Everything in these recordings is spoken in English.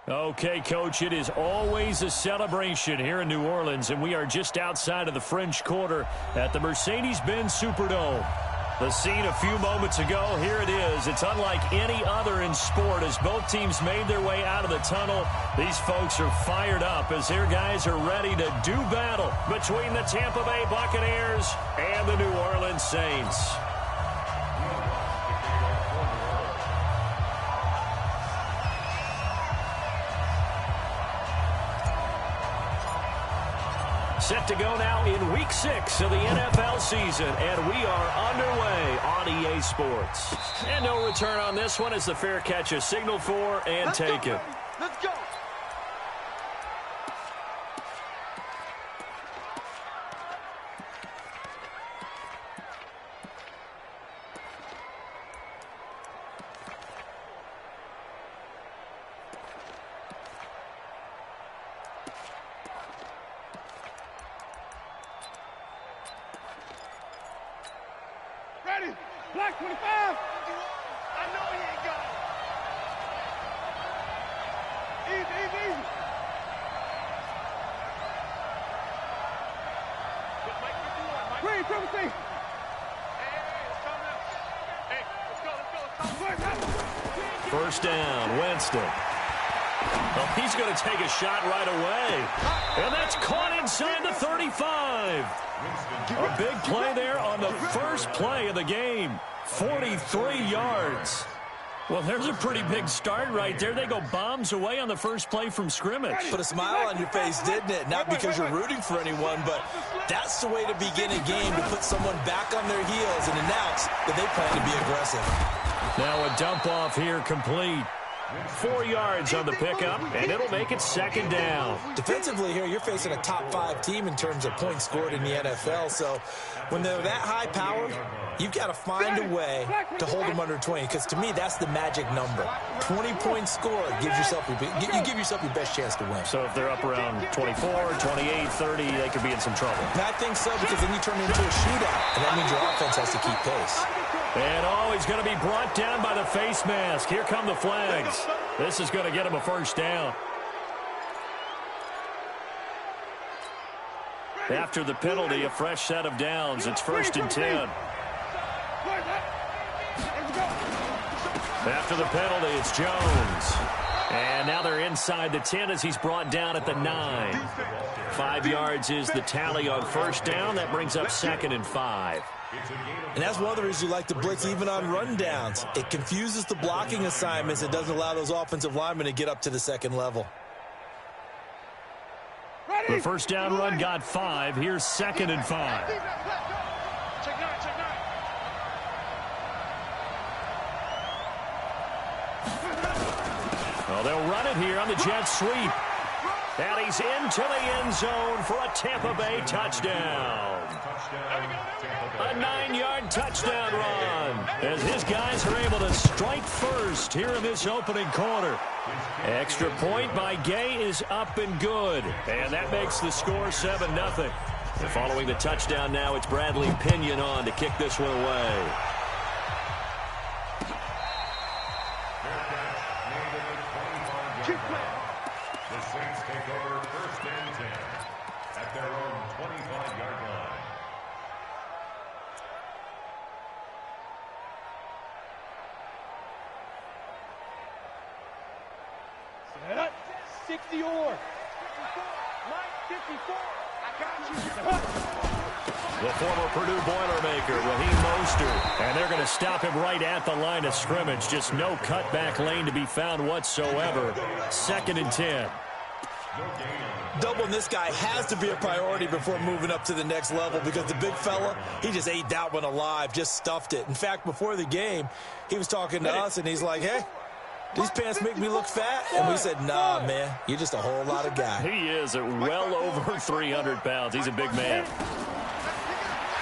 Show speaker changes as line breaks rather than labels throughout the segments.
Okay, Coach, it is always a celebration here in New Orleans, and we are just outside of the French Quarter at the Mercedes-Benz Superdome. The scene a few moments ago, here it is. It's unlike any other in sport as both teams made their way out of the tunnel. These folks are fired up as their guys are ready to do battle between the Tampa Bay Buccaneers and the New Orleans Saints. Set to go now in Week 6 of the NFL season, and we are underway on EA Sports. And no return on this one as the fair catch is signaled for and taken.
Let's go. Ready? Black 25. I know he ain't got it. Easy. Green, triple C.
First down, Winston. Well, he's going to take a shot right away. And that's caught inside the 35. A big play there on the first play of the game. 43 yards. Well, there's a pretty big start right there. They go bombs away on the first play from scrimmage.
Put a smile on your face, didn't it? Not because you're rooting for anyone, but that's the way to begin a game, to put someone back on their heels and announce that they plan to be aggressive.
Now a dump off here complete. 4 yards on the pickup, and it'll make it second down.
Defensively here, you're facing a top-5 team in terms of points scored in the NFL, so when they're that high-powered, you've got to find a way to hold them under 20, because to me, that's the magic number. 20 points scored, you give yourself your best chance to win.
So if they're up around 24, 28, 30, they could be in some trouble.
And I think so, because then you turn it into a shootout, and that means your offense has to keep pace.
And he's going to be brought down by the face mask. Here come the flags. This is going to get him a first down. After the penalty, a fresh set of downs. It's 1st and 10. After the penalty, it's Jones. And now they're inside the 10 as he's brought down at the 9. 5 yards is the tally on first down. That brings up 2nd and 5.
And that's one of the reasons you like to blitz even on rundowns. It confuses the blocking assignments. It doesn't allow those offensive linemen to get up to the second level.
The first down run got 5. Here's 2nd and 5. Well, they'll run it here on the jet sweep. And he's into the end zone for a Tampa Bay touchdown. A 9-yard touchdown run as his guys are able to strike first here in this opening quarter. Extra point by Gay is up and good. And that makes the score 7-0. Following the touchdown now, it's Bradley Pinion on to kick this one away.
The Saints take over 1st and 10 at their own 25-yard line.
Set up. 60 or. 54. I got you.
The former Purdue Boilermaker, Raheem Mostert. And they're going to stop him right at the line of scrimmage. Just no cutback lane to be found whatsoever. 2nd and 10.
Doubling this guy has to be a priority before moving up to the next level, because the big fella, he just ate that one alive, just stuffed it. In fact, before the game, he was talking to us, and he's like, hey, these pants make me look fat? And we said, nah, man, you're just a whole lot of guy.
He is at well over 300 pounds. He's a big man.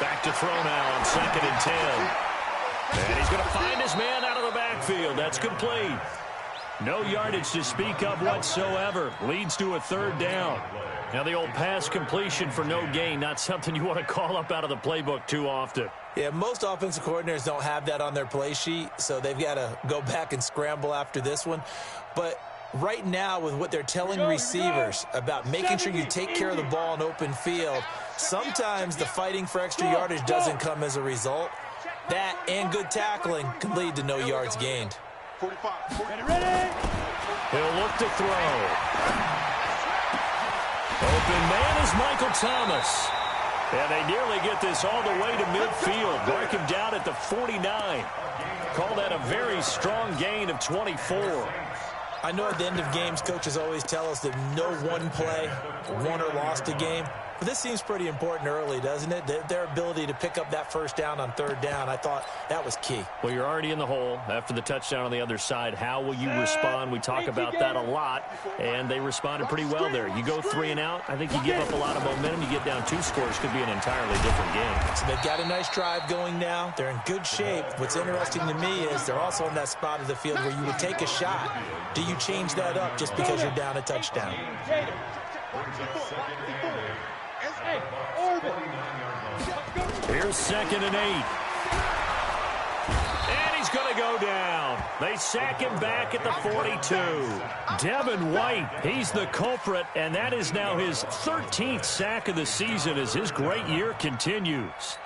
Back to throw now on 2nd and 10. And he's going to find his man out of the backfield. That's complete. No yardage to speak of whatsoever. Leads to a 3rd down. Now the old pass completion for no gain, not something you want to call up out of the playbook too often.
Yeah, most offensive coordinators don't have that on their play sheet, so they've got to go back and scramble after this one. But Right now, with what they're telling receivers about making sure you take care of the ball in open field, sometimes the fighting for extra yardage doesn't come as a result. That and good tackling can lead to no yards gained.
45. Ready.
He'll look to throw. Open man is Michael Thomas. And they nearly get this all the way to midfield. Mark him down at the 49. Call that a very strong gain of 24.
I know at the end of games, coaches always tell us that no one play won or lost a game. But this seems pretty important early, doesn't it? Their ability to pick up that first down on third down, I thought that was key.
Well, you're already in the hole after the touchdown on the other side. How will you respond? We talk about that a lot, and they responded pretty well there. You go 3 and out, I think you give up a lot of momentum. You get down 2 scores, could be an entirely different game.
So they've got a nice drive going now. They're in good shape. What's interesting to me is they're also in that spot of the field where you would take a shot. Do you change that up just because you're down a touchdown?
Here's 2nd and 8. And he's going to go down. They sack him back at the 42. Devin White, he's the culprit, and that is now his 13th sack of the season as his great year continues.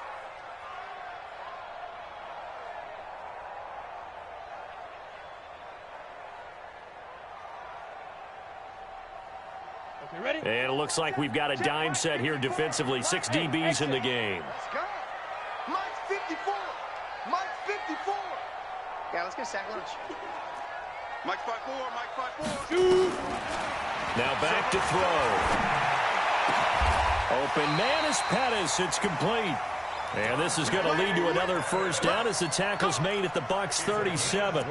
Ready?
And it looks like we've got a dime set here defensively. 6 DBs in the game.
Let's go. Mike's 54. Mike's 54. Yeah, let's get sack lunch. Mike's 5-4. Mike's 5-4.
Now back to throw. Open man is Pettis. It's complete. And this is going to lead to another first down as the tackle's made at the Bucs 37.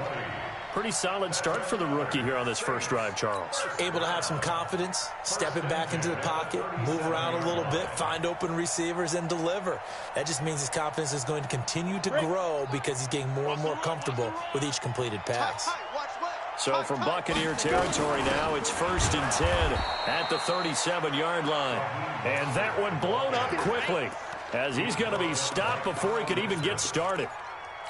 Pretty solid start for the rookie here on this first drive, Charles.
Able to have some confidence, step it back into the pocket, move around a little bit, find open receivers, and deliver. That just means his confidence is going to continue to grow because he's getting more and more comfortable with each completed pass.
So from Buccaneer territory now, it's 1st and 10 at the 37-yard line. And that one blown up quickly as he's going to be stopped before he could even get started.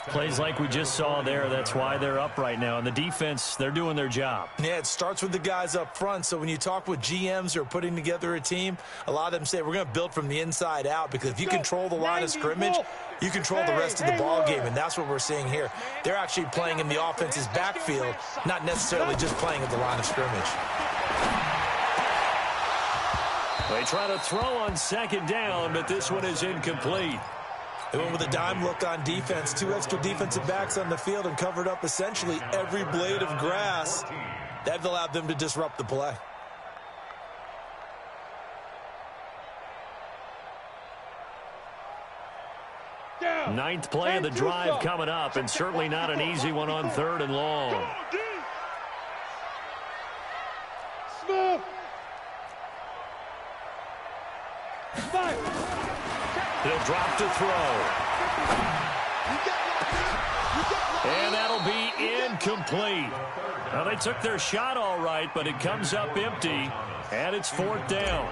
Plays like we just saw there, that's why they're up right now. And the defense, they're doing their job.
Yeah, it starts with the guys up front. So when you talk with GMs who are putting together a team, a lot of them say we're going to build from the inside out because if you control the line of scrimmage, you control the rest of the ball game, and that's what we're seeing here. They're actually playing in the offense's backfield, not necessarily just playing at the line of scrimmage.
They try to throw on 2nd down, but this one is incomplete.
They went with a dime look on defense. 2 extra defensive backs on the field and covered up essentially every blade of grass. That allowed them to disrupt the play.
Ninth play of the drive coming up, and certainly not an easy one on 3rd and long.
Smith.
He'll drop to throw. And that'll be incomplete. Now, they took their shot all right, but it comes up empty, and it's 4th down.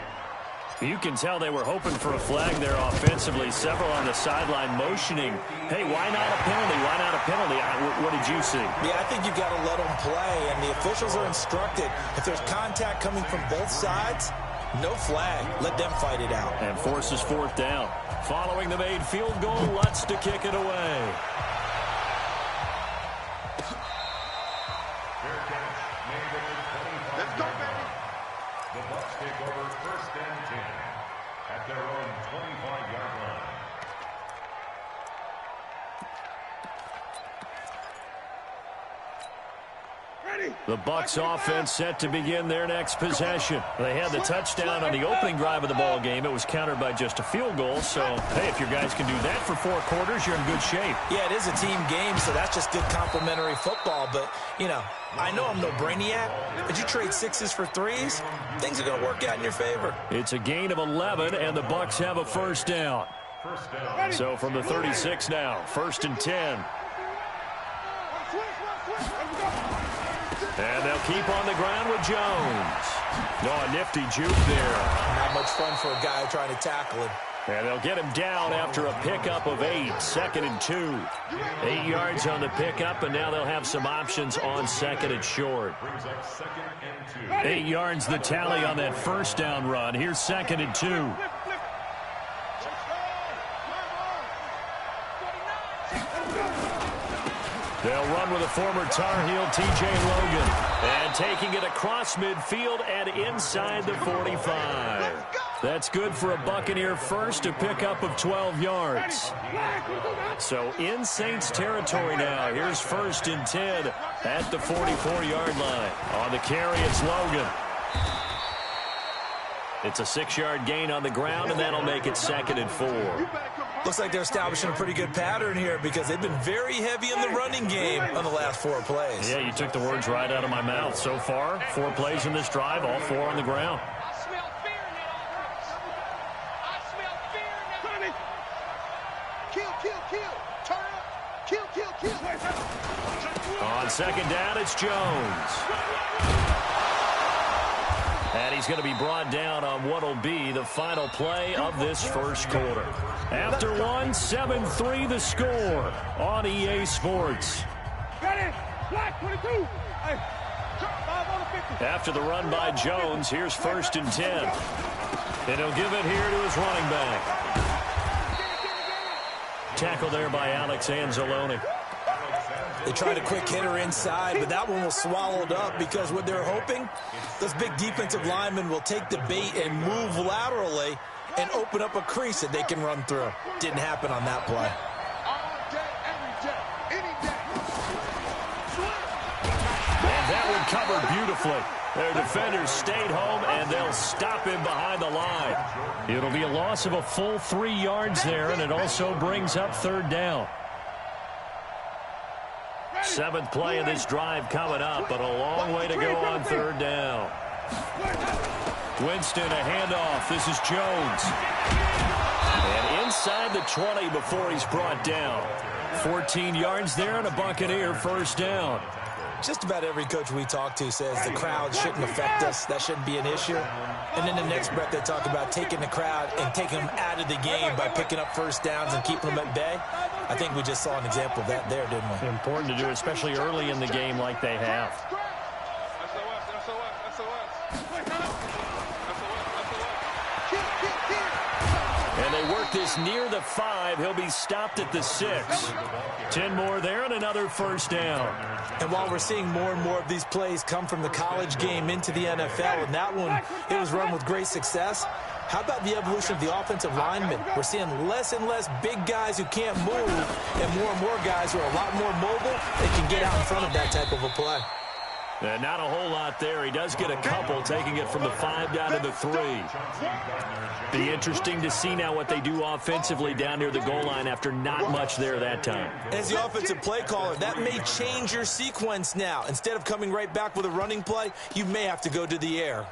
You can tell they were hoping for a flag there offensively. Several on the sideline motioning, hey, why not a penalty? Why not a penalty? What did you see?
Yeah, I think you've got to let them play, and the officials are instructed. If there's contact coming from both sides, no flag. Let them fight it out.
And forces 4th down. Following the made field goal, Lutz to kick it away.
Let's go, baby.
The Bucs take over 1st and 10 at their own 25-yard line.
The Bucs offense set to begin their next possession. They had the touchdown on the opening drive of the ball game. It was countered by just a field goal. So, hey, if your guys can do that for 4 quarters, you're in good shape.
Yeah, it is a team game, so that's just good complimentary football. But, you know, I know I'm no brainiac, but you trade 6s for 3s, things are going to work out in your favor.
It's a gain of 11, and the Bucs have a first down. So from the 36 now, 1st and 10. And they'll keep on the ground with Jones. No, a nifty juke there.
Not much fun for a guy trying to tackle him.
And they'll get him down after a pickup of 8, 2nd and 2. 8 yards on the pickup, and now they'll have some options on 2nd and short. 8 yards the tally on that first down run. Here's 2nd and 2. They'll run with a former Tar Heel, T.J. Logan. And taking it across midfield and inside the 45. That's good for a Buccaneer first, a pickup of 12 yards. So in Saints territory now. Here's 1st and 10 at the 44-yard line. On the carry, it's Logan. It's a 6-yard gain on the ground, and that'll make it 2nd and 4.
Looks like they're establishing a pretty good pattern here because they've been very heavy in the running game on the last 4 plays.
Yeah, you took the words right out of my mouth. So far, 4 plays in this drive, all 4 on the ground. On 2nd down, it's Jones. And he's going to be brought down on what will be the final play of this first quarter. After 1, 7-3 the score on EA Sports. After the run by Jones, here's 1st and 10. And he'll give it here to his running back. Tackle there by Alex Anzalone.
They tried a quick hitter inside, but that one was swallowed up because what they're hoping, those big defensive linemen will take the bait and move laterally and open up a crease that they can run through. Didn't happen on that play.
And that one covered beautifully. Their defenders stayed home, and they'll stop him behind the line. It'll be a loss of a full 3 yards there, and it also brings up 3rd down. 7th play of this drive coming up, but a long way to go on 3rd down. Winston, a handoff. This is Jones. And inside the 20 before he's brought down. 14 yards there and a Buccaneer 1st down.
Just about every coach we talk to says the crowd shouldn't affect us. That shouldn't be an issue. And then the next breath they talk about taking the crowd and taking them out of the game by picking up 1st downs and keeping them at bay. I think we just saw an example of that there, didn't we?
Important to do, especially early in the game like they have. And they work this near the 5. He'll be stopped at the 6. 10 more there and another 1st down.
And while we're seeing more and more of these plays come from the college game into the NFL, and that one, it was run with great success, how about the evolution of the offensive linemen? We're seeing less and less big guys who can't move and more guys who are a lot more mobile and can get out in front of that type of a play.
Not a whole lot there. He does get a couple, taking it from the 5 down to the 3. Be interesting to see now what they do offensively down near the goal line after not much there that time.
As the offensive play caller, that may change your sequence now. Instead of coming right back with a running play, you may have to go to the air.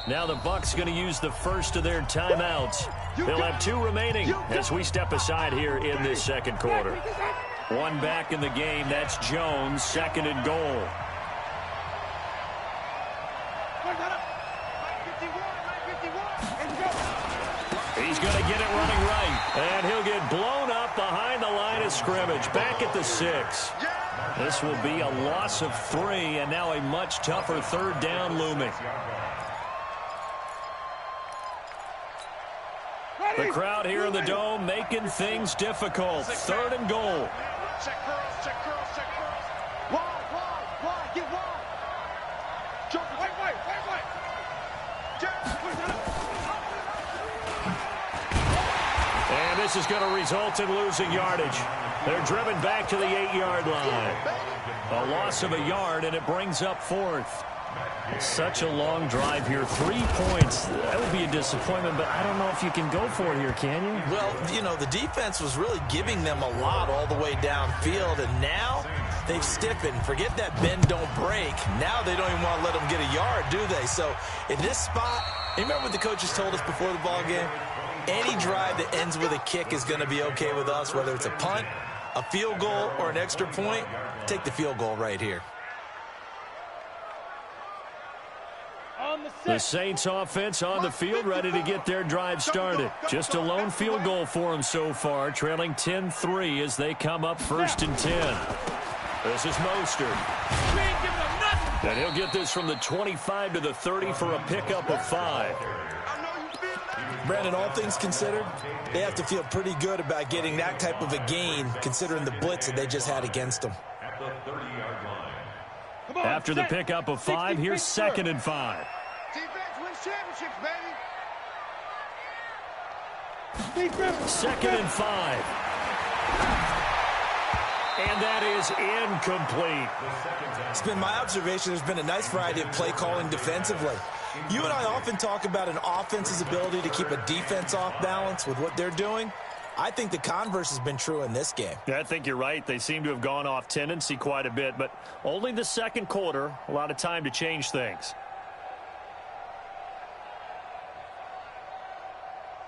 Now the Bucs going to use the first of their timeouts. They'll have 2 remaining as we step aside here in this 2nd quarter. 1 back in the game. That's Jones, 2nd and goal. He's going to get it running right. And he'll get blown up behind the line of scrimmage. Back at the 6. This will be a loss of 3, and now a much tougher 3rd down looming. The crowd here in the Dome making things difficult. 3rd and goal.
Check curls. Wide, get wide. Wait.
And this is going to result in losing yardage. They're driven back to the 8-yard line. A loss of a yard, and it brings up 4th. Such a long drive here. 3 points. That would be a disappointment, but I don't know if you can go for it here, can you?
Well, you know, the defense was really giving them a lot all the way downfield, and now they've stiffened. Forget that bend, don't break. Now they don't even want to let them get a yard, do they? So in this spot, remember what the coaches told us before the ball game? Any drive that ends with a kick is going to be okay with us, whether it's a punt, a field goal, or an extra point. Take the field goal right here.
The Saints offense on the field, ready to get their drive started. Just a lone field goal for them so far, trailing 10-3 as they come up 1st and 10. This is Mostert. And he'll get this from the 25 to the 30 for a pickup of 5.
Brandon, all things considered, they have to feel pretty good about getting that type of a gain, considering the blitz that they just had against them.
After the pickup of 5, here's 2nd and 5.
Defense wins championships, baby.
2nd and 5. And that is incomplete.
It's been my observation there's been a nice variety of play calling defensively. You and I often talk about an offense's ability to keep a defense off balance with what they're doing. I think the converse has been true in this game.
Yeah, I think you're right. They seem to have gone off tendency quite a bit, but only the second quarter, a lot of time to change things.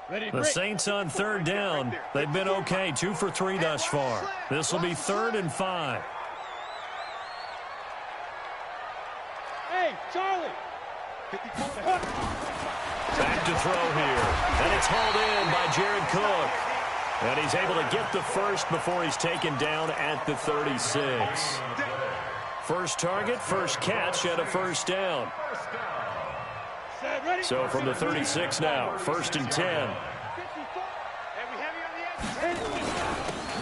The Saints on 3rd down. They've been okay, 2 for 3 thus far. This will be 3rd and 5.
Hey, Charlie.
Back to throw here. And it's hauled in by Jared Cook. And he's able to get the first before he's taken down at the 36. First target, first catch, and a 1st down. So from the 36 now, 1st and 10.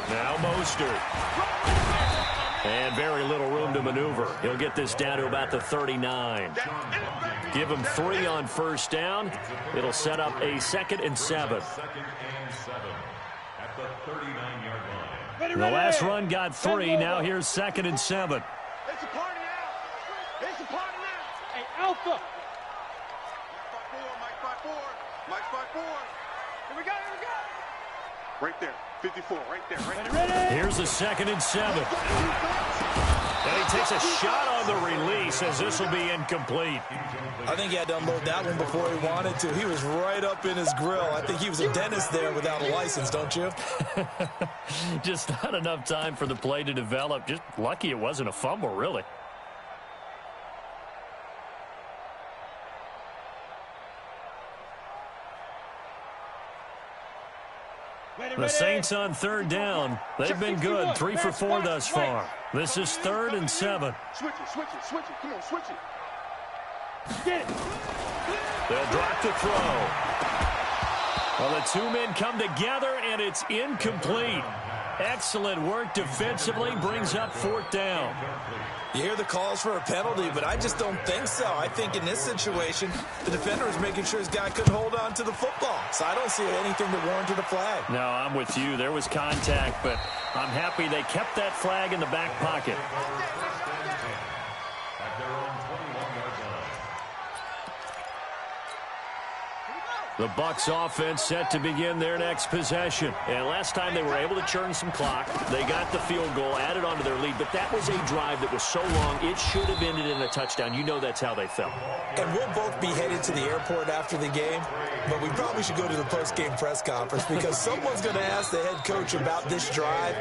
Now Mostert. And very little room to maneuver. He'll get this down to about the 39. Give him 3 on 1st down. It'll set up a 2nd and 7. The last run got 3. Now here's 2nd and 7.
It's a party now. It's a party now. Hey, Alpha.
Mike 5-4. Mike 5-4. Here we go. Right there. 54. Right there.
Ready?
Here's the 2nd and 7. And he takes a shot on the release as this will be incomplete.
I think he had to unload that one before he wanted to. He was right up in his grill. I think he was a dentist there without a license, don't you?
Just not enough time for the play to develop. Just lucky it wasn't a fumble, really. The Saints on 3rd down. They've been good, 3 for 4 thus far. This is 3rd and 7.
Switch it. Come on, switch it.
Get it.
They'll drop to throw. Well, the 2 men come together, and it's incomplete. Excellent work defensively, brings up 4th down.
You hear the calls for a penalty, but I just don't think so. I think in this situation, the defender was making sure his guy couldn't hold on to the football. So I don't see anything that warranted a flag.
No, I'm with you. There was contact, but I'm happy they kept that flag in the back pocket. The Bucs offense set to begin their next possession. And last time they were able to churn some clock. They got the field goal, added on to their lead. But that was a drive that was so long, it should have ended in a touchdown. You know that's how they felt.
And we'll both be headed to the airport after the game. But we probably should go to the post-game press conference because someone's going to ask the head coach about this drive.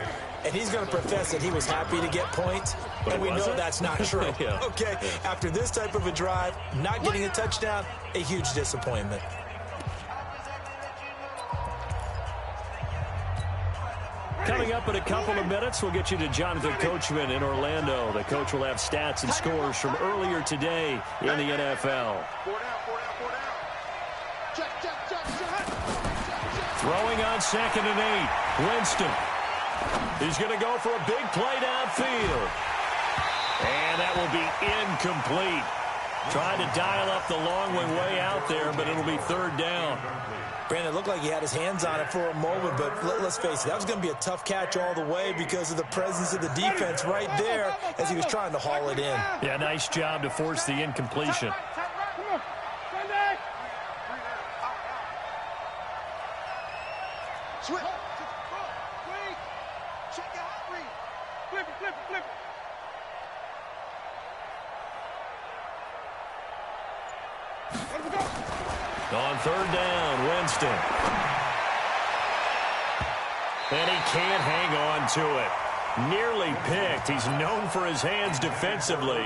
And he's going to profess that he was happy to get points. And we know that's not true.
Yeah.
Okay, after this type of a drive, not getting a touchdown, a huge disappointment.
Coming up in a couple of minutes, we'll get you to Jonathan Coachman in Orlando. The coach will have stats and scores from earlier today in the NFL. Throwing on 2nd and 8. Winston. He's going to go for a big play downfield. And that will be incomplete. Trying to dial up the long way out there, but it'll be 3rd down.
Brandon, it looked like he had his hands on it for a moment, but let's face it, that was going to be a tough catch all the way because of the presence of the defense right there as he was trying to haul it in.
Yeah, nice job to force the incompletion.
Switch. Check it out, Reed.
Flip it.
On 3rd down, Winston. And he can't hang on to it. Nearly picked. He's known for his hands defensively.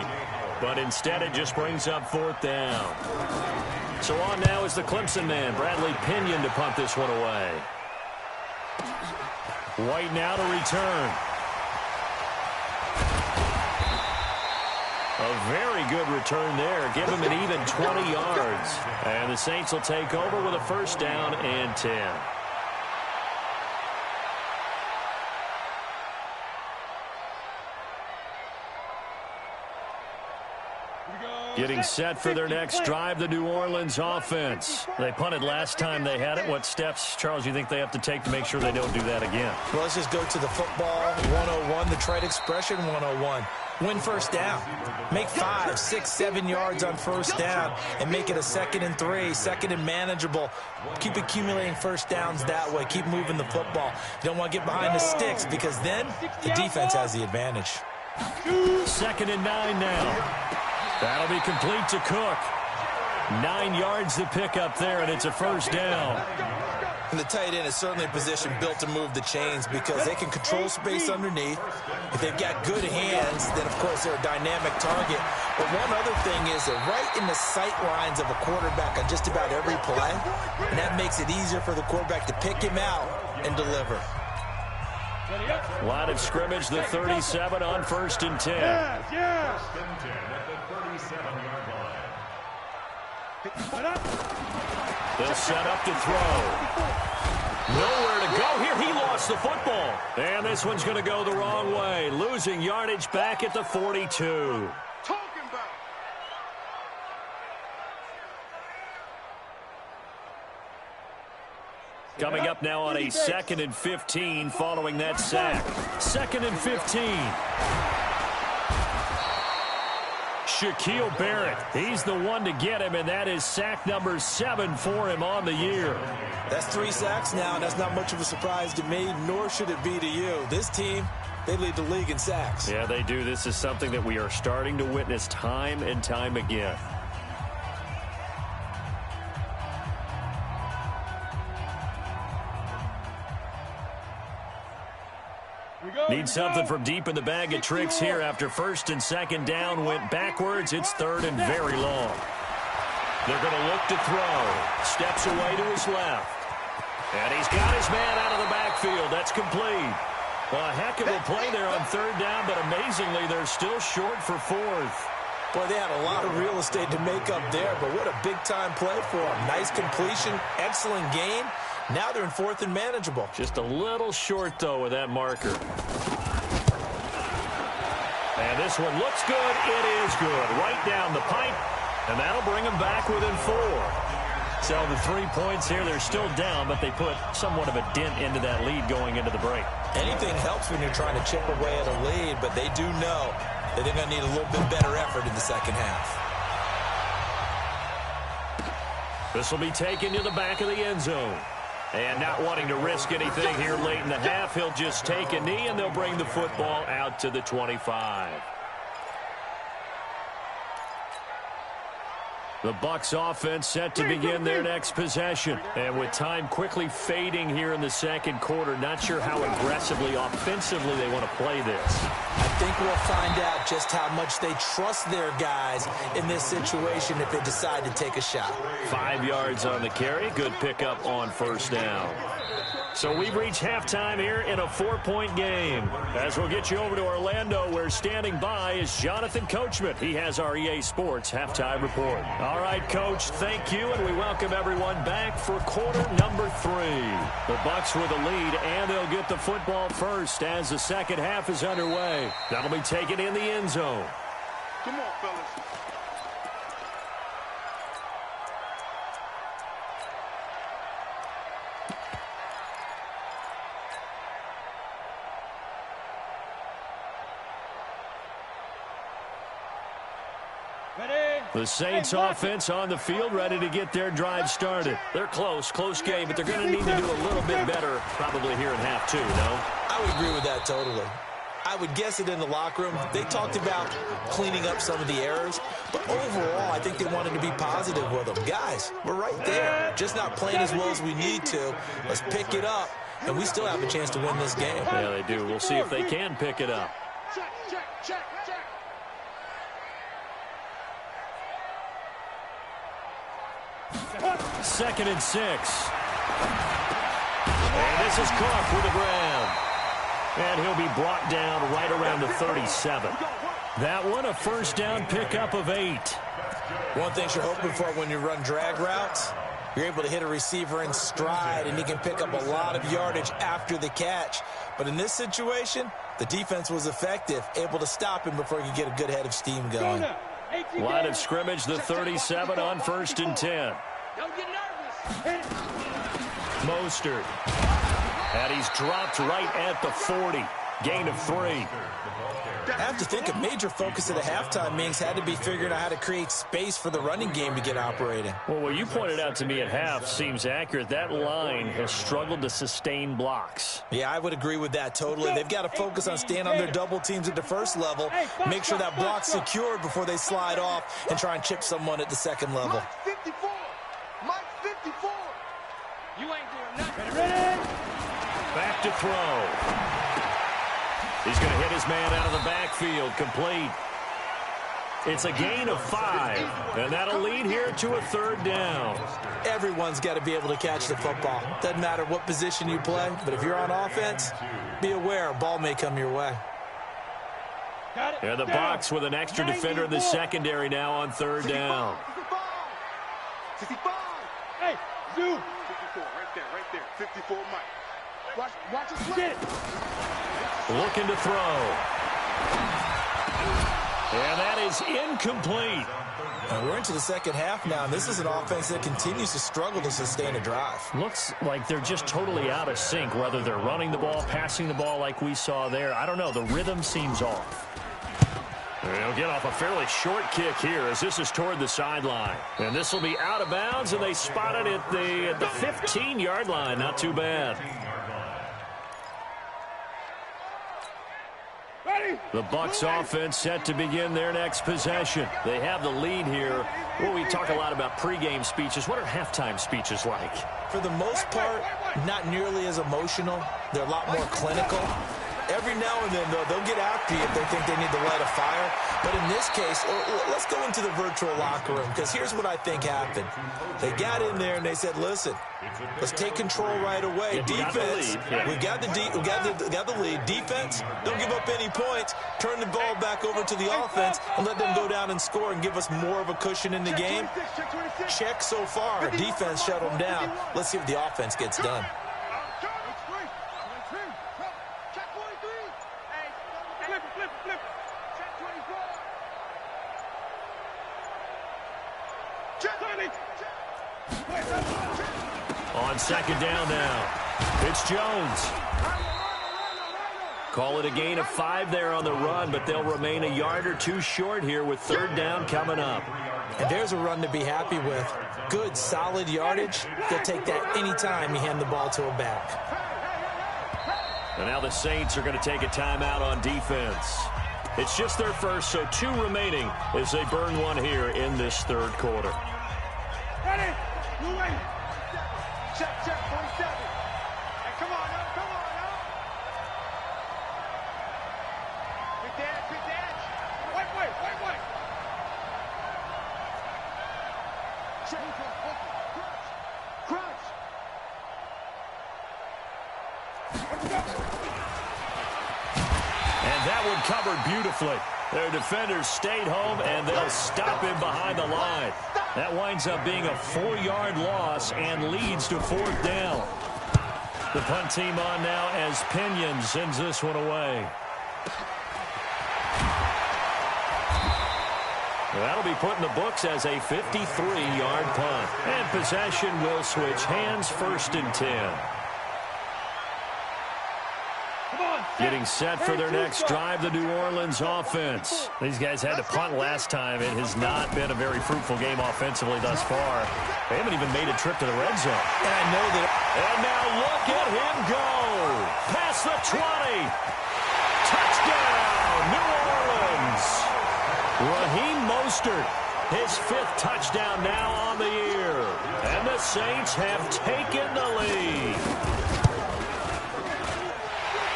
but instead it just brings up 4th down. So on now is the Clemson man, Bradley Pinion, to punt this one away. White now to return. A very good return there. Give him an even 20 yards. And the Saints will take over with a 1st down and 10. Getting set for their next drive, the New Orleans offense. They punted last time they had it. What steps, Charles, you think they have to take to make sure they don't do that again?
Well, let's just go to the football 101, the trade expression 101. Win 1st down. Make 5, 6, 7 yards on 1st down and make it a 2nd and 3, 2nd and manageable. Keep accumulating 1st downs that way. Keep moving the football. You don't want to get behind the sticks because then the defense has the advantage.
2nd and 9 now. That'll be complete to Cook. 9 yards to pick up there, and it's a 1st down.
And the tight end is certainly a position built to move the chains because they can control space underneath. If they've got good hands, then, of course, they're a dynamic target. But one other thing is they're right in the sight lines of a quarterback on just about every play, and that makes it easier for the quarterback to pick him out and deliver.
Line of scrimmage, the 37 on 1st and 10.
Yes. 1st and 10 at the 37-yard line.
They'll set up to throw. Nowhere to go here. He lost the football. And this one's going to go the wrong way. Losing yardage back at the 42. Coming up now on a 2nd and 15 following that sack. 2nd and 15. Shaquille Barrett, he's the one to get him, and that is sack number 7 for him on the year.
That's 3 sacks now, and that's not much of a surprise to me, nor should it be to you. This team, they lead the league in sacks.
Yeah, they do. This is something that we are starting to witness time and time again. Need something from deep in the bag of tricks here after 1st and 2nd down went backwards. It's 3rd and very long. They're going to look to throw. Steps away to his left. And he's got his man out of the backfield. That's complete. Well, a heck of a play there on 3rd down, but amazingly, they're still short for 4th.
Boy, they had a lot of real estate to make up there, but what a big-time play for them. Nice completion, excellent game. Now they're in 4th and manageable.
Just a little short, though, with that marker. And this one looks good. It is good. Right down the pipe, and that'll bring them back within 4. So the 3 points here, they're still down, but they put somewhat of a dent into that lead going into the break.
Anything helps when you're trying to chip away at a lead, but they do know that they're going to need a little bit better effort in the 2nd half.
This will be taken to the back of the end zone. And not wanting to risk anything here late in the half, he'll just take a knee, and they'll bring the football out to the 25. The Bucs offense set to begin their next possession. And with time quickly fading here in the 2nd quarter, not sure how aggressively, offensively they want to play this.
I think we'll find out just how much they trust their guys in this situation if they decide to take a shot.
5 yards on the carry. Good pickup on 1st down. So we've reached halftime here in a 4-point game. As we'll get you over to Orlando, where standing by is Jonathan Coachman. He has our EA Sports halftime report. All right, Coach, thank you, and we welcome everyone back for quarter number 3. The Bucs with a lead, and they'll get the football first as the 2nd half is underway. That'll be taken in the end zone.
Come on, fellas.
The Saints offense on the field, ready to get their drive started. They're close game, but they're going to need to do a little bit better probably here in half 2, no?
I would agree with that totally. I would guess it in the locker room. They talked about cleaning up some of the errors, but overall, I think they wanted to be positive with them. Guys, we're right there, just not playing as well as we need to. Let's pick it up, and we still have a chance to win this game.
Yeah, they do. We'll see if they can pick it up.
Check, check, check, check.
2nd and 6. And this is Cook with the grab. And he'll be brought down right around the 37. That one, a first down pickup of 8.
One thing you're hoping for when you run drag routes, you're able to hit a receiver in stride, and he can pick up a lot of yardage after the catch. But in this situation, the defense was effective, able to stop him before he could get a good head of steam going.
Line of scrimmage, the 37 on 1st and 10.
Don't get nervous.
Mostert. And he's dropped right at the 40. Gain of 3.
I have to think a major focus of the halftime meetings had to be figuring out how to create space for the running game to get operating.
Well, what you pointed out to me at half seems accurate. That line has struggled to sustain blocks.
Yeah, I would agree with that totally. They've got to focus on staying on their double teams at the first level, make sure that block's secured before they slide off and try and chip someone at the second level.
Mike 54. Mike 54.
You ain't doing nothing. Ready?
Back to throw. He's going to hit his man out of the backfield, complete. It's a gain of 5, and that'll lead here to a 3rd down.
Everyone's got to be able to catch the football. Doesn't matter what position you play, but if you're on offense, be aware a ball may come your way.
And the Bucs with an extra defender in the secondary now on 3rd down.
55.
Hey, Zoo.
54, right there. 54, Mike. Watch us
Get it.
Looking to throw. And that is incomplete.
And we're into the second half now, and this is an offense that continues to struggle to sustain a drive.
Looks like they're just totally out of sync, whether they're running the ball, passing the ball like we saw there. I don't know. The rhythm seems off. They'll get off a fairly short kick here as this is toward the sideline. And this will be out of bounds, and they spot it at the 15-yard line. Not too bad. The Bucs offense set to begin their next possession. They have the lead here. Well, we talk a lot about pregame speeches. What are halftime speeches like?
For the most part, not nearly as emotional. They're a lot more clinical. Every now and then, though, they'll get after you if they think they need to light a fire. But in this case, let's go into the virtual locker room, because here's what I think happened. They got in there and they said, listen, let's take control right away. Defense, we've got the lead. Defense, don't give up any points. Turn the ball back over to the offense and let them go down and score and give us more of a cushion in the game. Check so far. Defense shut them down. Let's see if the offense gets done.
On 2nd down now, it's Jones. Call it a gain of 5 there on the run, but they'll remain a yard or 2 short here with 3rd down coming up.
And there's a run to be happy with. Good, solid yardage. They'll take that anytime you hand the ball to a back.
And now the Saints are going to take a timeout on defense. It's just their first, so 2 remaining as they burn one here in this 3rd quarter.
Ready? You wait.
Check, 47. Hey, come on now. Quick dash.
Wait.
Check. Crunch.
And that one covered beautifully. Their defenders stayed home, and they'll stop him behind the line. That winds up being a 4-yard loss and leads to 4th down. The punt team on now as Pinion sends this one away. That'll be put in the books as a 53-yard punt. And possession will switch hands, 1st and 10. Getting set for their next drive, the New Orleans offense. These guys had to punt last time. It has not been a very fruitful game offensively thus far. They haven't even made a trip to the red zone.
And I know that.
And now look at him go. Past the 20. Touchdown, New Orleans. Raheem Mostert, his 5th touchdown now on the year. And the Saints have taken the lead.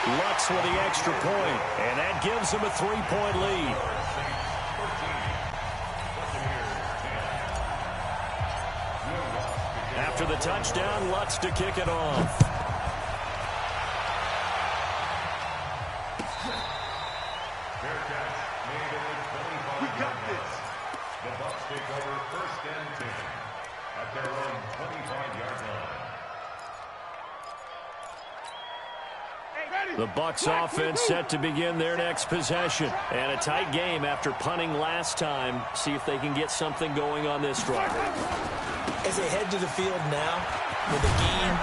Lutz with the extra point, and that gives him a 3-point lead. After the touchdown, Lutz to kick it off.
Fair catch made at the 25. We got this. The Bucs take over 1st and 10 at their own 25-yard line.
The Bucs offense set to begin their next possession. And a tight game after punting last time. See if they can get something going on this drive.
As they head to the field now, with the game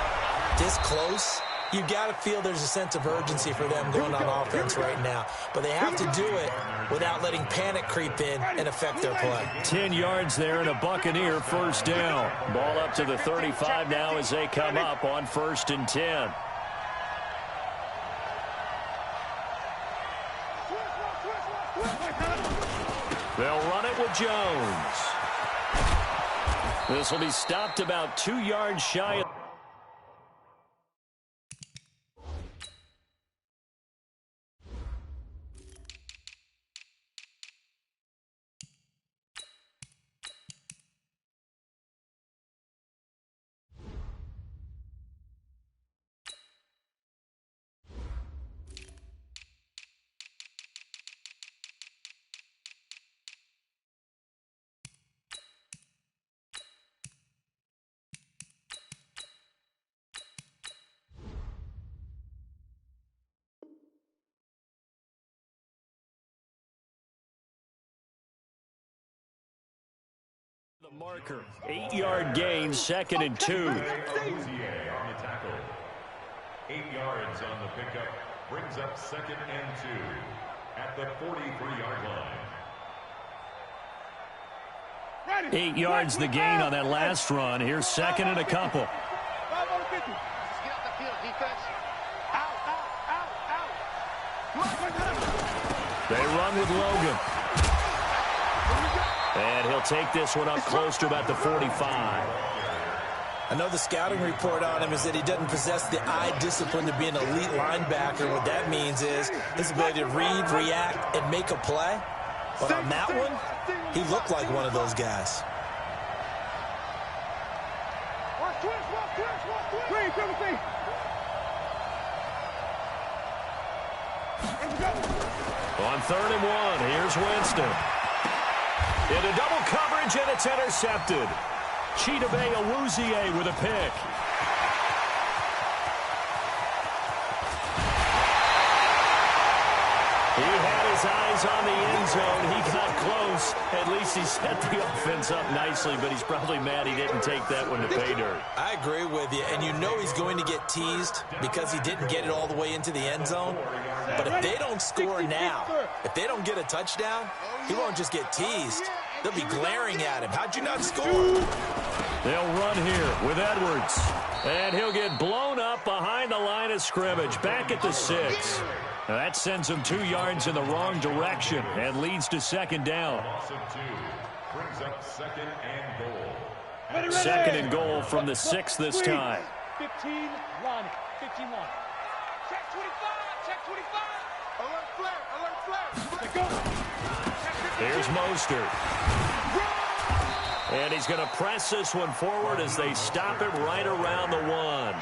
this close, you got to feel there's a sense of urgency for them going on offense right now. But they have to do it without letting panic creep in and affect their play.
10 yards there and a Buccaneer 1st down. Ball up to the 35 now as they come up on 1st and 10. They'll run it with Jones. This will be stopped about 2 yards shy of the marker. 8-yard gain, 2nd and 2.
On the tackle. 8 yards on the pickup. Brings up 2nd and 2 at the 43-yard line.
8 yards the gain on that last run. Here's 2nd and a couple.
5 on the 50. Just get off the field, defense. Out.
They run with Logan. And he'll take this one up close to about the 45.
I know the scouting report on him is that he doesn't possess the eye discipline to be an elite linebacker. What that means is his ability to read, react, and make a play. But on that one, he looked like one of those guys.
On 3rd and 1, here's Winston. Into double coverage, and it's intercepted. Chidobe Awuzie with a pick. He had his eyes on the end zone. He got close. At least he set the offense up nicely, but he's probably mad he didn't take that one to pay dirt.
I agree with you, and you know he's going to get teased because he didn't get it all the way into the end zone. But if they don't score now, if they don't get a touchdown, he won't just get teased. They'll be glaring at him. How'd you not score?
They'll run here with Edwards. And he'll get blown up behind the line of scrimmage, back at the 6. Now that sends him 2 yards in the wrong direction and leads to 2nd down.
Brings up 2nd and goal.
2nd and goal from the 6 this time.
15 line. 15 line. Check 25. Check 25. Alert flag. Alert flag.
Here's Mostert. And he's going to press this one forward as they stop him right around the 1.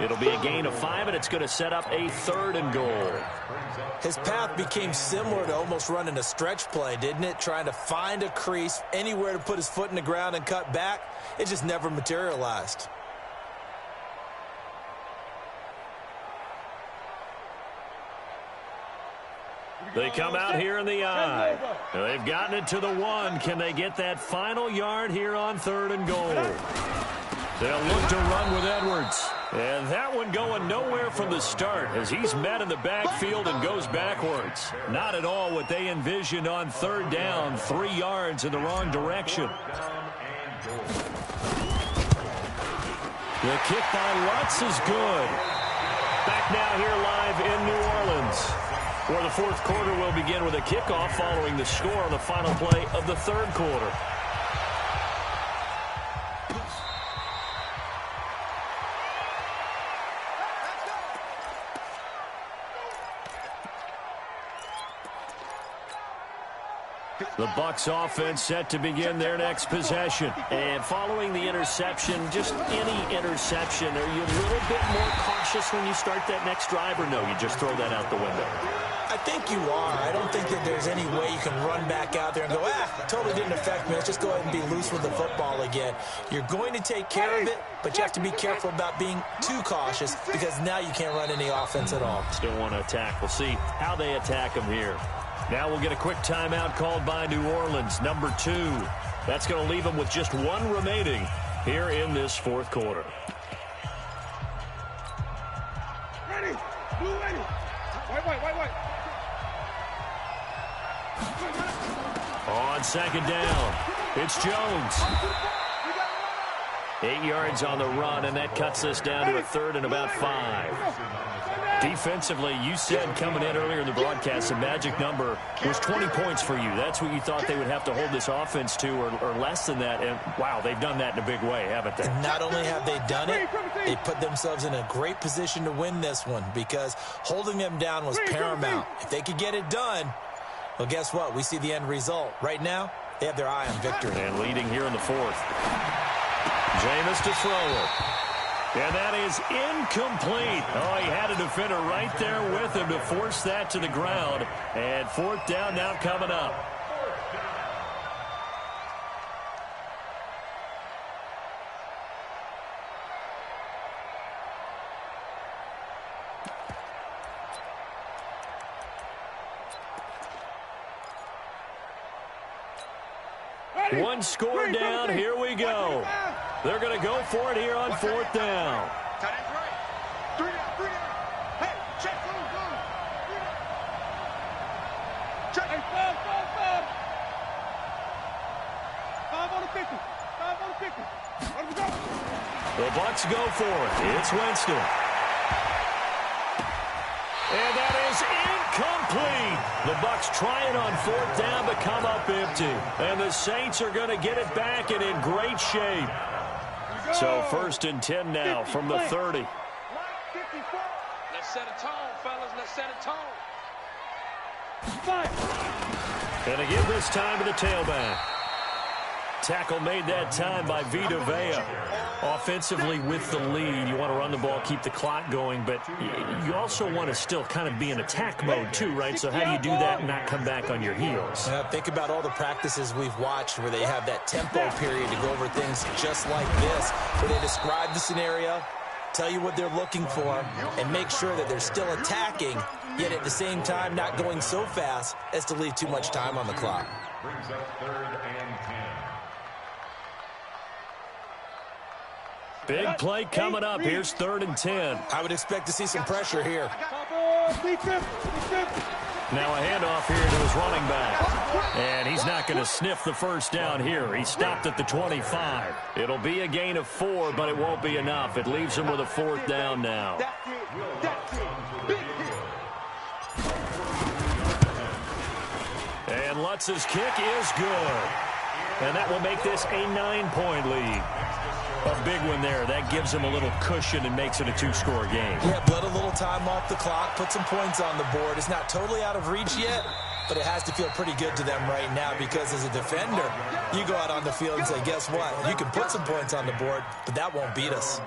It'll be a gain of 5, and it's going to set up a 3rd and goal.
His path became similar to almost running a stretch play, didn't it? Trying to find a crease, anywhere to put his foot in the ground and cut back. It just never materialized.
They come out here in the eye. They've gotten it to the 1. Can they get that final yard here on 3rd and goal? They'll look to run with Edwards. And that one going nowhere from the start as he's met in the backfield and goes backwards. Not at all what they envisioned on 3rd down. 3 yards in the wrong direction. The kick by Lutz is good. Back now here live in New Orleans, where the 4th quarter will begin with a kickoff following the score on the final play of the 3rd quarter. The Bucs offense set to begin their next possession. And following the interception, just any interception, are you a little bit more cautious when you start that next drive, or no, you just throw that out the window?
I think you are. I don't think that there's any way you can run back out there and go, totally didn't affect me. Let's just go ahead and be loose with the football again. You're going to take care of it, but you have to be careful about being too cautious because now you can't run any offense at all.
Still want to attack. We'll see how they attack them here. Now we'll get a quick timeout called by New Orleans, number 2. That's going to leave them with just 1 remaining here in this fourth quarter.
Ready. Blue ready. White.
On second down, it's Jones. 8 yards on the run, and that cuts us down to a third and about 5. Defensively, you said coming in earlier in the broadcast, the magic number was 20 points for you. That's what you thought they would have to hold this offense to, or less than that. And, wow, they've done that in a big way, haven't they?
And not only have they done it, they put themselves in a great position to win this one because holding them down was paramount. If they could get it done, well, guess what? We see the end result. Right now, they have their eye on victory.
And leading here in the fourth. Jameis to throw it. And that is incomplete. Oh, he had a defender right there with him to force that to the ground. And fourth down now coming up. One score down. Here we go. They're going to go for it here on fourth down.
Tight end's right. 3 down. Hey, check, go. Check.
Hey, 5. 5 on the 50. 5 on the 50. Let me go.
The Bucs go for it. It's Winston. And that is incomplete. The Bucs trying on fourth down but come up empty. And the Saints are going to get it back and in great shape. So first and 10 now from the 30.
Let's set a tone, fellas. Let's set a tone.
And again this time to the tailback. Tackle made that time by Vita Vea. Offensively with the lead, you want to run the ball, keep the clock going, but you also want to still kind of be in attack mode too, right? So how do you do that and not come back on your heels?
Think about all the practices we've watched where they have that tempo period to go over things just like this, where they describe the scenario, tell you what they're looking for, and make sure that they're still attacking, yet at the same time not going so fast as to leave too much time on the clock.
Brings up 3rd and 10.
Big play coming up. Here's 3rd and 10.
I would expect to see some pressure here.
Now a handoff here to his running back. And he's not going to sniff the first down here. He stopped at the 25. It'll be a gain of 4, but it won't be enough. It leaves him with a fourth down now. And Lutz's kick is good. And that will make this a 9-point lead. A big one there. That gives him a little cushion and makes it a 2-score game.
Yeah, let a little time off the clock, put some points on the board. It's not totally out of reach yet, but it has to feel pretty good to them right now because as a defender, you go out on the field and say, guess what? You can put some points on the board, but that won't beat us.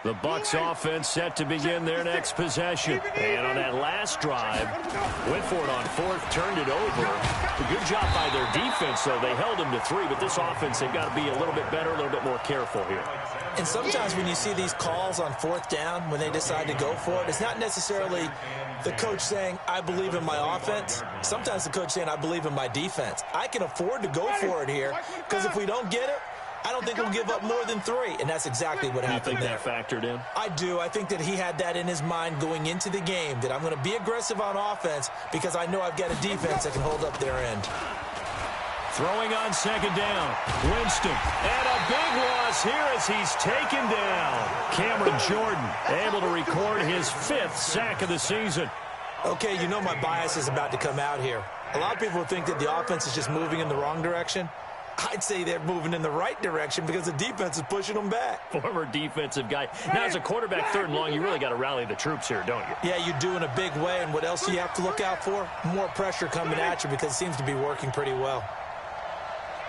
The Bucs offense set to begin their next possession. And on that last drive, went for it on fourth, turned it over. A good job by their defense, though. They held them to 3, but this offense, they've got to be a little bit better, a little bit more careful here.
And sometimes when you see these calls on fourth down, when they decide to go for it, it's not necessarily the coach saying, I believe in my offense. Sometimes the coach saying, I believe in my defense. I can afford to go for it here because if we don't get it, I don't think we'll give up more than 3, and that's exactly what happened there.
You think that factored in?
I do. I think that he had that in his mind going into the game, that I'm going to be aggressive on offense because I know I've got a defense that can hold up their end.
Throwing on second down, Winston. And a big loss here as he's taken down. Cameron Jordan able to record his 5th sack of the season.
Okay, you know my bias is about to come out here. A lot of people think that the offense is just moving in the wrong direction. I'd say they're moving in the right direction because the defense is pushing them back.
Former defensive guy. Now, as a quarterback, 3rd and long, you really got to rally the troops here, don't you?
Yeah, you do in a big way. And what else do you have to look out for? More pressure coming at you because it seems to be working pretty well.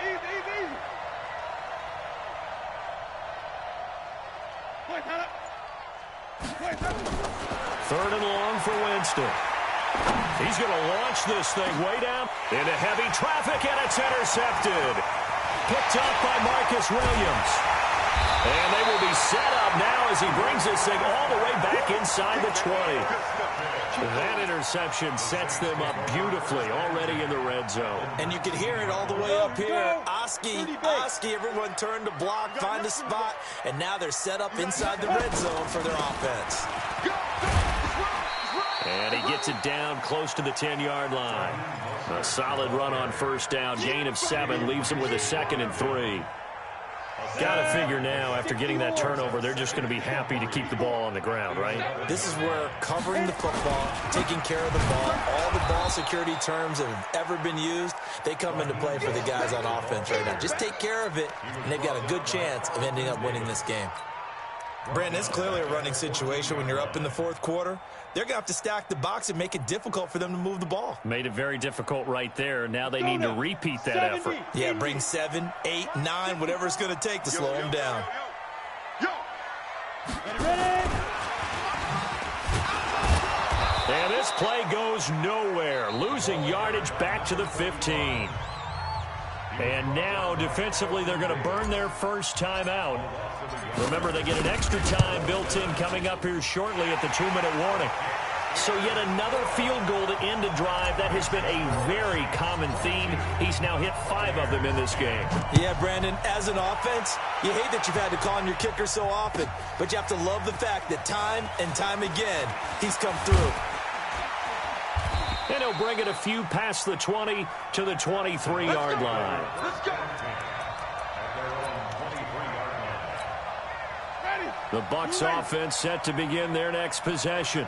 Easy, easy, easy.
3rd and long for Winston. He's going to launch this thing way down into heavy traffic, and it's intercepted. Picked up by Marcus Williams. And they will be set up now as he brings this thing all the way back inside the 20. That interception sets them up beautifully already in the red zone.
And you can hear it all the way up here. Oski, everyone turned to block, find a spot, and now they're set up inside the red zone for their offense.
And he gets it down close to the 10-yard line. A solid run on 1st down. Gain of 7 leaves him with a 2nd and 3. Got to figure now, after getting that turnover, they're just going to be happy to keep the ball on the ground, right?
This is where covering the football, taking care of the ball, all the ball security terms that have ever been used, they come into play for the guys on offense right now. Just take care of it, and they've got a good chance of ending up winning this game. Brandon, it's clearly a running situation when you're up in the 4th quarter. They're going to have to stack the box and make it difficult for them to move the ball.
Made it very difficult right there. Now they need to repeat that effort.
Yeah, bring 7, 8, 9, whatever it's going to take to slow them down.
And this play goes nowhere. Losing yardage back to the 15. And now, defensively, they're going to burn their first time out. Remember, they get an extra time built in coming up here shortly at the 2-minute warning. So yet another field goal to end a drive. That has been a very common theme. He's now hit 5 of them in this game.
Yeah, Brandon, as an offense, you hate that you've had to call on your kicker so often, but you have to love the fact that time and time again, he's come through.
And he'll bring it a few past the 20 to the 23-yard line.
Let's go.
The Bucs offense set to begin their next possession.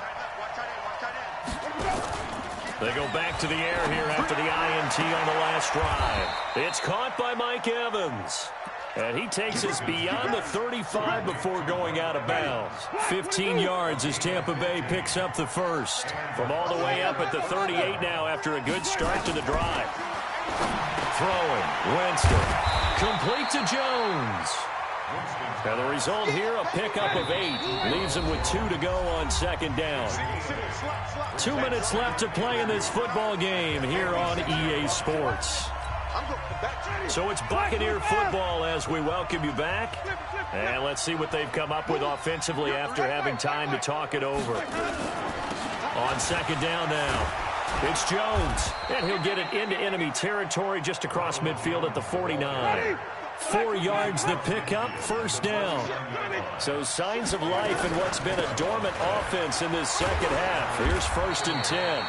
They go back to the air here after the INT on the last drive. It's caught by Mike Evans. And he takes us beyond the 35 before going out of bounds. 15 yards as Tampa Bay picks up the first. From all the way up at the 38 now after a good start to the drive. Throwing, Winston. Complete to Jones. And the result here, a pickup of 8. Leaves him with 2 to go on 2nd down. 2 minutes left to play in this football game here on EA Sports. So it's Buccaneer football as we welcome you back. And let's see what they've come up with offensively after having time to talk it over. On 2nd down now, it's Jones. And he'll get it into enemy territory just across midfield at the 49. 4 yards the pickup, 1st down. So signs of life in what's been a dormant offense in this second half. Here's 1st and 10.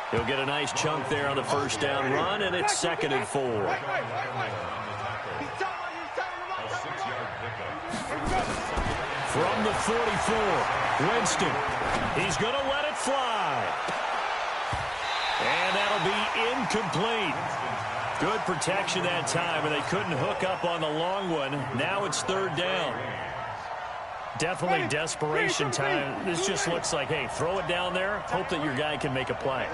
He'll get a nice chunk there on the 1st down run, and it's 2nd and 4. From the 44, Winston. He's going to let it fly. And that'll be incomplete. Good protection that time, and they couldn't hook up on the long one. Now it's 3rd down. Definitely desperation time. This just looks like, hey, throw it down there, hope that your guy can make a play.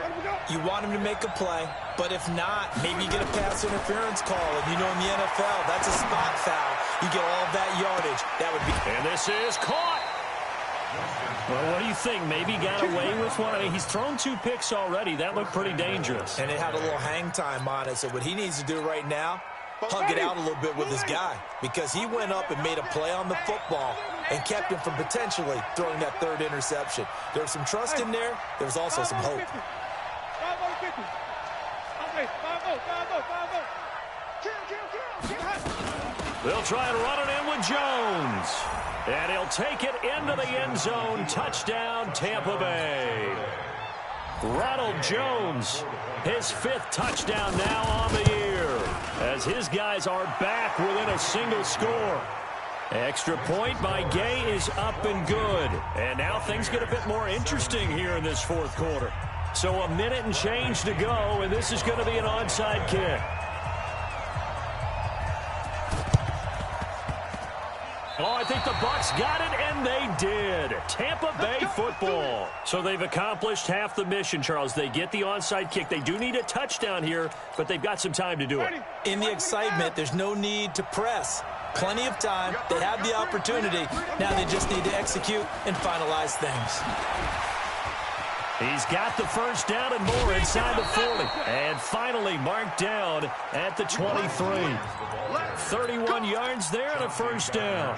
You want him to make a play, but if not, maybe you get a pass interference call. And you know in the NFL, that's a spot foul. You get all of that yardage. That would be...
And this is caught. Well, what do you think? Maybe got away with one? I mean, he's thrown 2 picks already. That looked pretty dangerous.
And it had a little hang time on it. So what he needs to do right now, hug it out a little bit with his guy. Because he went up and made a play on the football and kept him from potentially throwing that 3rd interception. There was some trust in there. There was also some hope.
They'll try and run it in with Jones. And he'll take it into the end zone. Touchdown, Tampa Bay. Ronald Jones, his 5th touchdown now on the year, as his guys are back within a single score. Extra point by Gay is up and good. And now things get a bit more interesting here in this 4th quarter. So a minute and change to go, and this is going to be an onside kick. think the Bucs got it, and they did. Tampa Bay football. So they've accomplished half the mission, Charles. They get the onside kick. They do need a touchdown here, but they've got some time to do it.
In the excitement, there's no need to press. Plenty of time. They have the opportunity. Now they just need to execute and finalize things.
He's got the first down and more inside the 40. And finally marked down at the 23. 31 yards there and a first down.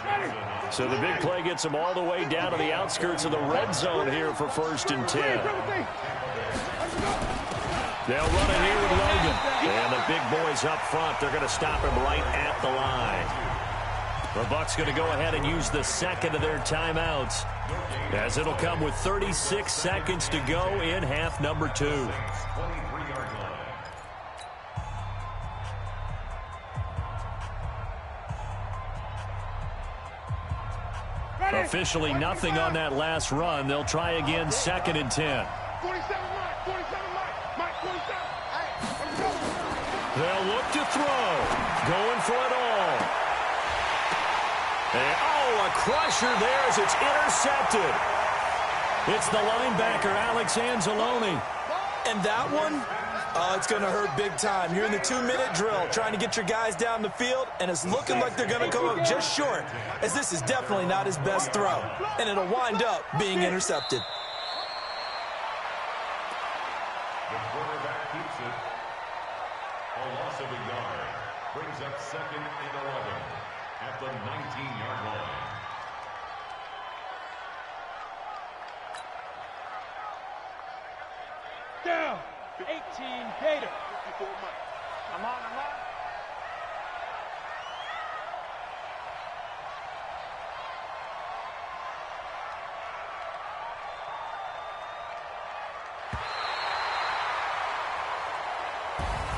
So the big play gets them all the way down to the outskirts of the red zone here for 1st and 10. They'll run it here with Logan. And the big boys up front, they're going to stop him right at the line. The Bucs going to go ahead and use the second of their timeouts, as it'll come with 36 seconds to go in half number 2. Officially nothing on that last run. They'll try again 2nd and 10.
47 Mike, 47.
They'll look to throw. Going for it all. And, oh, a crusher there as it's intercepted. It's the linebacker, Alex Anzalone.
And that one, it's going to hurt big time. You're in the 2-minute drill trying to get your guys down the field, and it's looking like they're going to go up just short, as this is definitely not his best throw, and it'll wind up being intercepted.
The quarterback keeps it. A loss of a yard brings up 2nd and 11 at the 19-yard line.
Down. 18 Gator. 54 Mike. I'm on.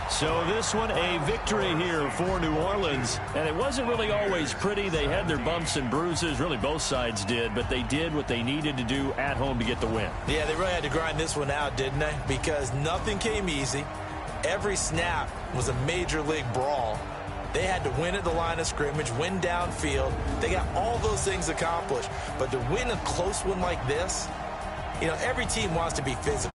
So this one, a victory here for New Orleans. And it wasn't really always pretty. They had their bumps and bruises. Really, both sides did. But they did what they needed to do at home to get the win.
Yeah, they really had to grind this one out, didn't they? Because nothing came easy. Every snap was a major league brawl. They had to win at the line of scrimmage, win downfield. They got all those things accomplished. But to win a close one like this, you know, every team wants to be physical.